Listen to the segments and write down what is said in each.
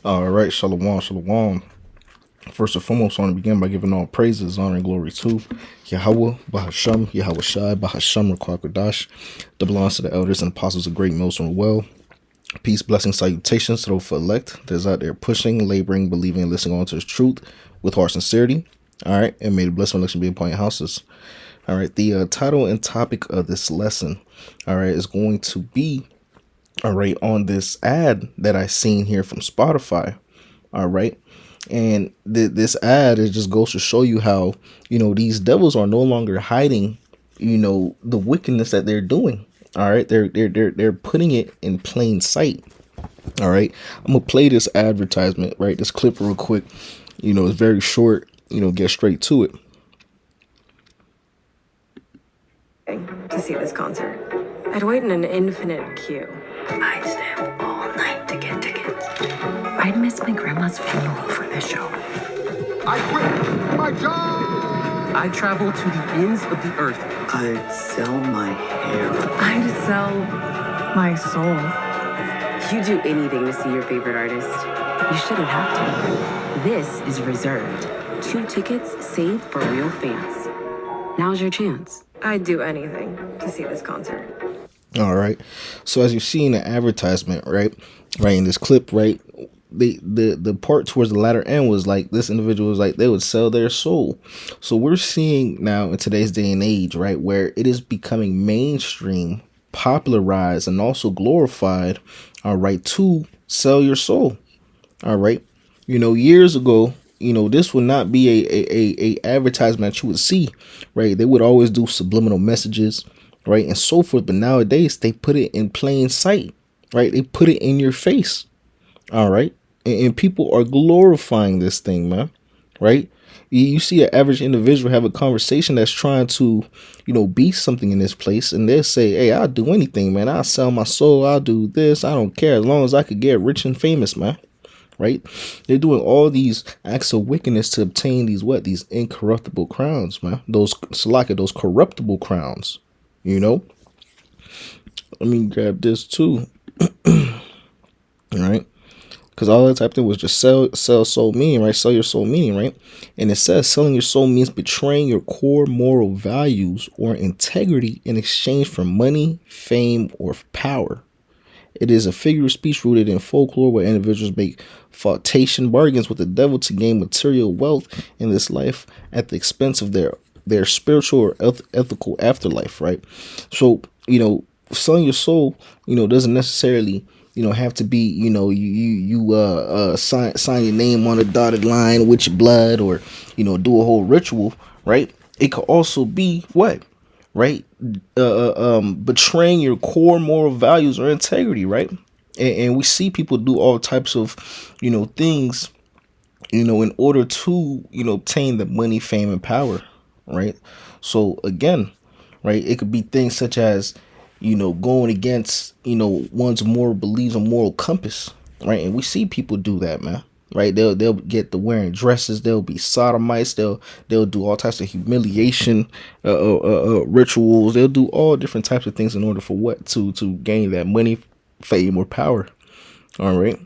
All right, shalom, shalom. First and foremost, I want to begin by giving all praises, honor, and glory to Yahweh, Bahasham, Yahweh Shai, Bahasham, Rakwakadash, that belongs to the elders and apostles of great Milson well. Peace, blessings, salutations to those for elect that's out there pushing, laboring, believing, and listening on to his truth with heart sincerity. All right, and may the blessing election be upon your houses. All right, the title and topic of this lesson, all right, is going to be, all right, on this ad that I seen here from Spotify. All right. And this ad, it just goes to show you how, these devils are no longer hiding, the wickedness that they're doing. All right. They're putting it in plain sight. All right. I'm going to play this advertisement, right? This clip real quick. It's very short, get straight to it. To see this concert, I'd wait in an infinite queue. I'd stay up all night to get tickets. I'd miss my grandma's funeral for this show. I quit my job! I'd travel to the ends of the earth. I'd sell my hair. I'd sell my soul. You do anything to see your favorite artist. You shouldn't have to. This is reserved. 2 tickets saved for real fans. Now's your chance. I'd do anything to see this concert. All right. So as you see in the advertisement, right in this clip, right, the part towards the latter end was like this individual was like they would sell their soul. So we're seeing now in today's day and age, right, where it is becoming mainstream, popularized, and also glorified, all right, to sell your soul. All right. Years ago, this would not be a advertisement that you would see, right? They would always do subliminal messages, right, and so forth. But nowadays they put it in plain sight, right? They put it in your face. All right. And people are glorifying this thing, man. Right. You see an average individual have a conversation that's trying to, be something in this place. And they'll say, hey, I'll do anything, man. I'll sell my soul. I'll do this. I don't care as long as I could get rich and famous, man. Right. They're doing all these acts of wickedness to obtain these incorruptible crowns, man. Those corruptible crowns, Let me grab this too. All right. Because all that type of thing was just sell soul meaning, right? Sell your soul meaning, right? And it says selling your soul means betraying your core moral values or integrity in exchange for money, fame, or power. It is a figure of speech rooted in folklore where individuals make flirtation bargains with the devil to gain material wealth in this life at the expense of their spiritual or ethical afterlife, right? So, selling your soul, doesn't necessarily have to be, you sign your name on a dotted line with your blood or, do a whole ritual, right? It could also be what, right? Betraying your core moral values or integrity, right? And we see people do all types of, things, in order to, obtain the money, fame, and power, right? So again, right, it could be things such as, going against, one's moral beliefs or moral compass, right? And we see people do that, man, right? They'll get the wearing dresses. They'll be sodomites. They'll do all types of humiliation, rituals. They'll do all different types of things in order for what? To gain that money, fame, or power. All right.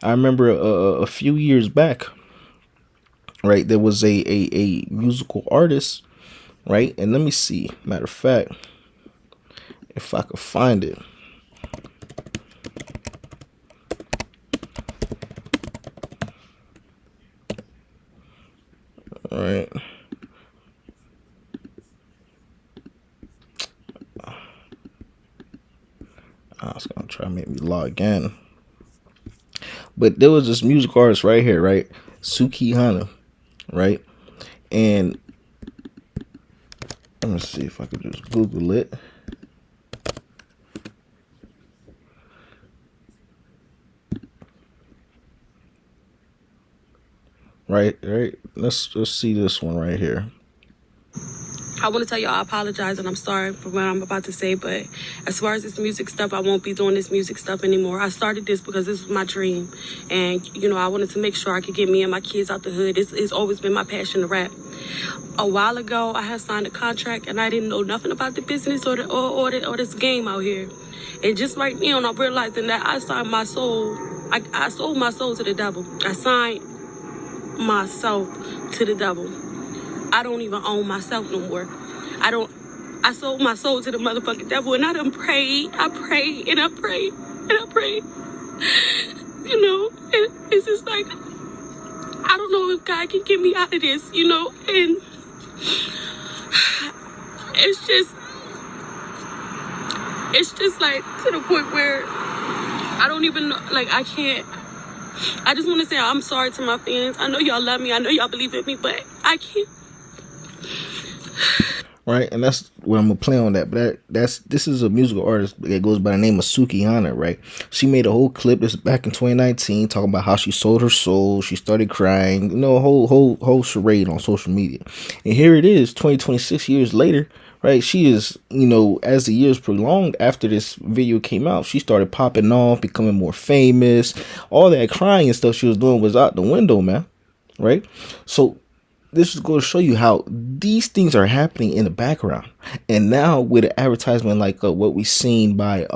I remember a few years back, right? There was a musical artist, right? And let me see. Matter of fact, if I could find it. All right. I was going to try to make me log in. But there was this music artist right here, right? Suki Hana, right? And let me see if I could just Google it. Right. Let's just see this one right here. I want to tell y'all I apologize and I'm sorry for what I'm about to say, but as far as this music stuff, I won't be doing this music stuff anymore. I started this because this was my dream, and I wanted to make sure I could get me and my kids out the hood. It's always been my passion to rap. A while ago, I had signed a contract and I didn't know nothing about the business or this game out here. And just right now, I'm realizing that I signed my soul I sold my soul to the devil. I signed myself to the devil. I don't even own myself no more. I sold my soul to the motherfucking devil, and I done prayed. I prayed and I prayed and I prayed. You know, and it's just like, I don't know if God can get me out of this, you know, and it's just like to the point where I don't even know, like, I can't. I just want to say I'm sorry to my fans. I know y'all love me. I know y'all believe in me, but I can't. Right, and that's what I'm gonna play on that. But this is a musical artist that goes by the name of Suki Hana, right? She made a whole clip this back in 2019 talking about how she sold her soul. She started crying, you know, a whole charade on social media. And here it is, 2026 years later, right? She is, you know, as the years prolonged after this video came out, she started popping off, becoming more famous. All that crying and stuff she was doing was out the window, man. Right? So this is going to show you how these things are happening in the background. And now with an advertisement like what we've seen by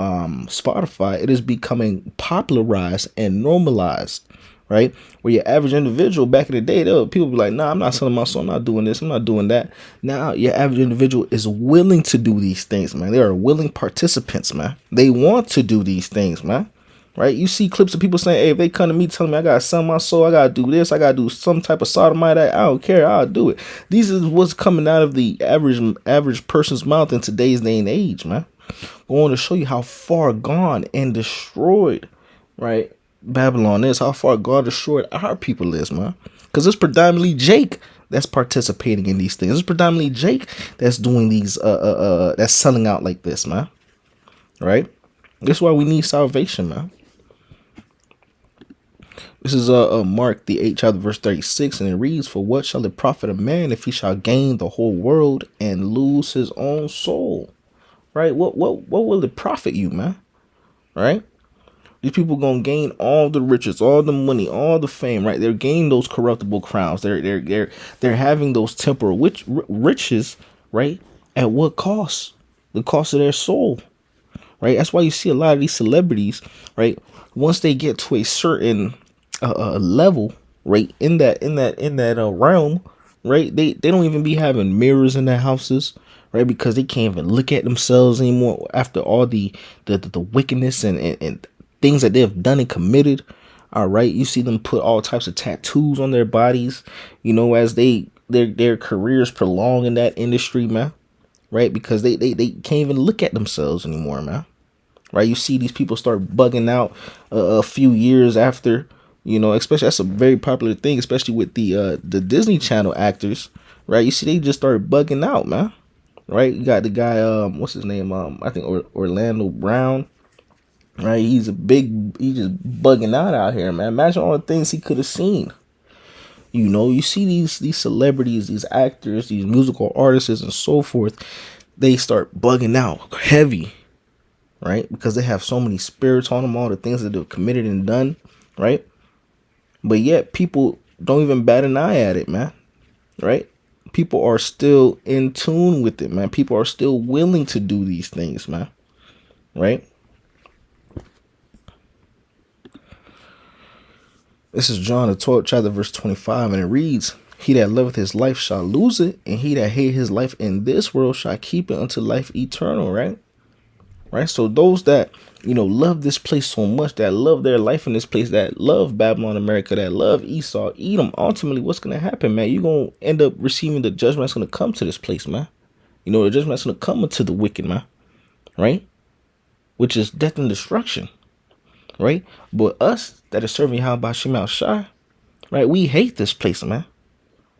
Spotify, it is becoming popularized and normalized, right? Where your average individual back in the day, people be like, nah, I'm not selling my soul, I'm not doing this, I'm not doing that. Now your average individual is willing to do these things, man. They are willing participants, man. They want to do these things, man. Right, you see clips of people saying, "Hey, if they come to me telling me I gotta sell my soul, I gotta do this, I gotta do some type of sodomite, I don't care, I'll do it." These is what's coming out of the average person's mouth in today's day and age, man. I want to show you how far gone and destroyed, right, Babylon is. How far God destroyed our people is, man. Because it's predominantly Jake that's participating in these things. It's predominantly Jake that's doing these, that's selling out like this, man. Right. That's why we need salvation, man. This is Mark the 8th chapter verse 36, and it reads, "For what shall it profit a man if he shall gain the whole world and lose his own soul?" Right? What will it profit you, man? Right? These people gonna gain all the riches, all the money, all the fame, right? They're gaining those corruptible crowns. They're having those temporal riches, right? At what cost? The cost of their soul. Right? That's why you see a lot of these celebrities, right? Once they get to a certain level, right, in that realm, right, they don't even be having mirrors in their houses, right, because they can't even look at themselves anymore after all the wickedness and things that they have done and committed. All right, you see them put all types of tattoos on their bodies, you know, as their careers prolong in that industry, man. Right, because they can't even look at themselves anymore, man. Right, you see these people start bugging out a few years after, you know, especially that's a very popular thing, especially with the Disney Channel actors, right? You see they just started bugging out, man. Right, you got the guy, what's his name? I think Orlando Brown. Right, he's just bugging out here, man. Imagine all the things he could have seen. You know, you see these celebrities, these actors, these musical artists, and so forth. They start bugging out heavy. Right? Because they have so many spirits on them, all the things that they've committed and done, right? But yet people don't even bat an eye at it, man. Right? People are still in tune with it, man. People are still willing to do these things, man. Right? This is John the 12th chapter verse 25, and it reads, "He that loveth his life shall lose it, and he that hate his life in this world shall keep it unto life eternal," right? Right, so those that, you know, love this place so much, that love their life in this place, that love Babylon, America, that love Esau, Edom, ultimately, what's going to happen, man? You're going to end up receiving the judgment that's going to come to this place, man. You know, the judgment that's going to come to the wicked, man. Right? Which is death and destruction. Right? But us that are serving Yahweh Shem Shai, right? We hate this place, man.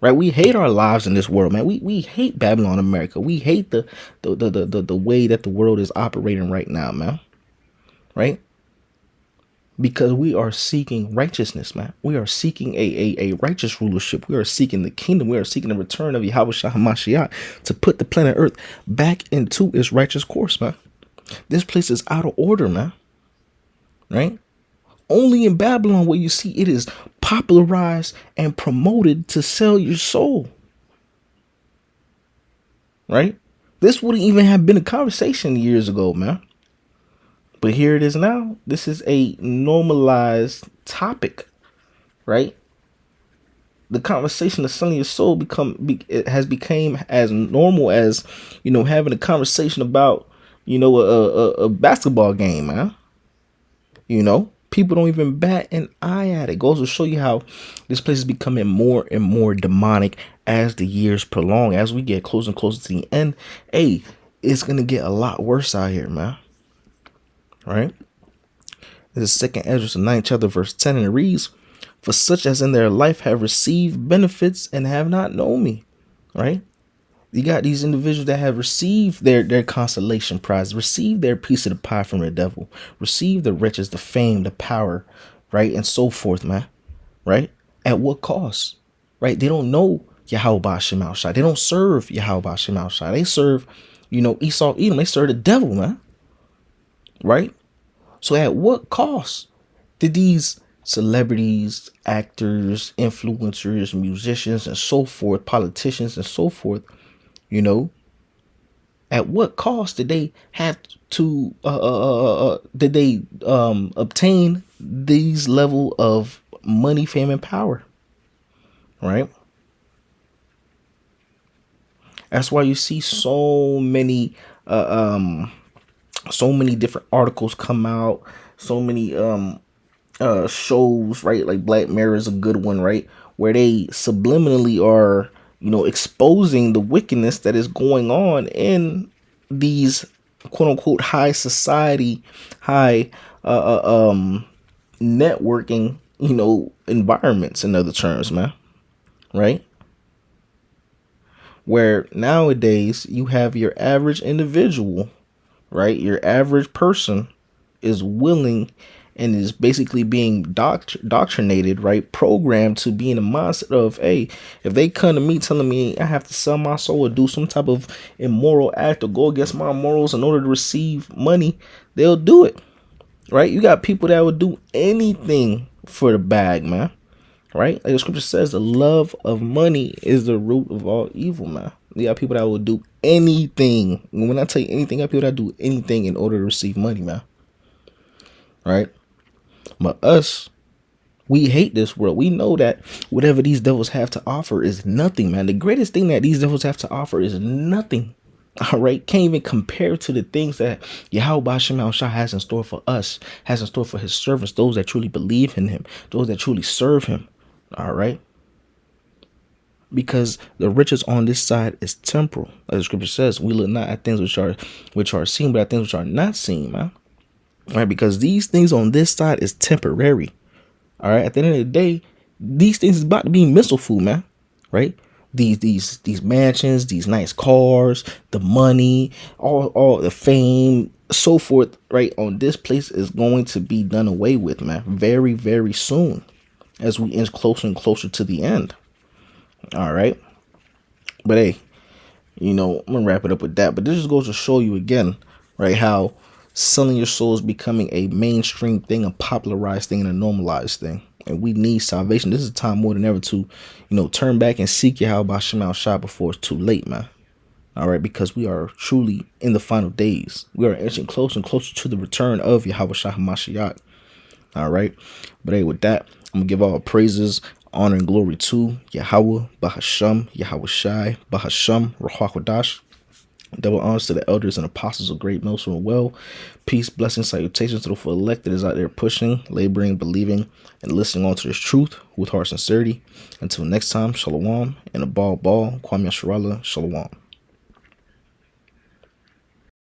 Right, we hate our lives in this world, man. We hate Babylon, America. We hate the way that the world is operating right now, man. Right, because we are seeking righteousness, man. We are seeking a righteous rulership. We are seeking the kingdom. We are seeking the return of Yahweh Shah HaMashiach to put the planet Earth back into its righteous course, man. This place is out of order, man. Right. Only in Babylon where you see it is popularized and promoted to sell your soul. Right? This wouldn't even have been a conversation years ago, man. But here it is now. This is a normalized topic, right? The conversation of selling your soul it has become as normal as, having a conversation about, a basketball game, man. People don't even bat an eye at it. Goes to show you how this place is becoming more and more demonic as the years prolong. As we get closer and closer to the end, hey, it's gonna get a lot worse out here, man. Right? This is 2nd Ezra, the 9th chapter, verse 10, and it reads, "For such as in their life have received benefits and have not known me." Right? You got these individuals that have received their consolation prize, received their piece of the pie from the devil, received the riches, the fame, the power, right? And so forth, man. Right? At what cost? Right? They don't know Yahweh Shema Shai. They don't serve Yahweh Shema Shai. They serve, Esau, Edom. They serve the devil, man. Right? So at what cost did these celebrities, actors, influencers, musicians, and so forth, politicians and so forth, at what cost did they have to did they obtain these level of money, fame, and power? Right? That's why you see so many different articles come out, so many shows, right? Like Black Mirror is a good one, right? Where they subliminally are, exposing the wickedness that is going on in these quote unquote high society, high networking, environments, in other terms, man. Right? Where nowadays you have your average individual, right? Your average person is willing and is basically being doctrinated, right? Programmed to be in the mindset of, hey, if they come to me telling me I have to sell my soul or do some type of immoral act or go against my morals in order to receive money, they'll do it, right? You got people that will do anything for the bag, man, right? Like the scripture says, the love of money is the root of all evil, man. You got people that will do anything. When I tell you anything, you got people that do anything in order to receive money, man. Right? But us, we hate this world. We know that whatever these devils have to offer is nothing, man. The greatest thing that these devils have to offer is nothing. All right. Can't even compare to the things that Yahweh Shema Shai has in store for us, has in store for his servants, those that truly believe in him, those that truly serve him. All right. Because the riches on this side is temporal. As the scripture says, we look not at things which are seen, but at things which are not seen, man. All right, because these things on this side is temporary. All right, at the end of the day, these things is about to be missile food, man. Right? These mansions, these nice cars, the money, all the fame, so forth. Right, on this place is going to be done away with, man. Very, very soon, as we inch closer and closer to the end. All right, but hey, I'm gonna wrap it up with that. But this just goes to show you again, right, how selling your soul is becoming a mainstream thing, a popularized thing, and a normalized thing. And we need salvation. This is a time more than ever to, turn back and seek Yahweh Shema Shai before it's too late, man. All right, because we are truly in the final days. We are inching closer and closer to the return of Yahweh Shai HaMashiach. All right, but hey, with that, I'm gonna give all praises, honor, and glory to Yahweh Bahasham, Yahweh Shai Bahasham, Ruach Kodash. Double honors to the elders and apostles of Great Millstone and Well. Peace, blessings, salutations to the full elect that is out there pushing, laboring, believing, and listening on to this truth with heart sincerity. Until next time, shalom, and a ball, Kwame Sharala, shalom.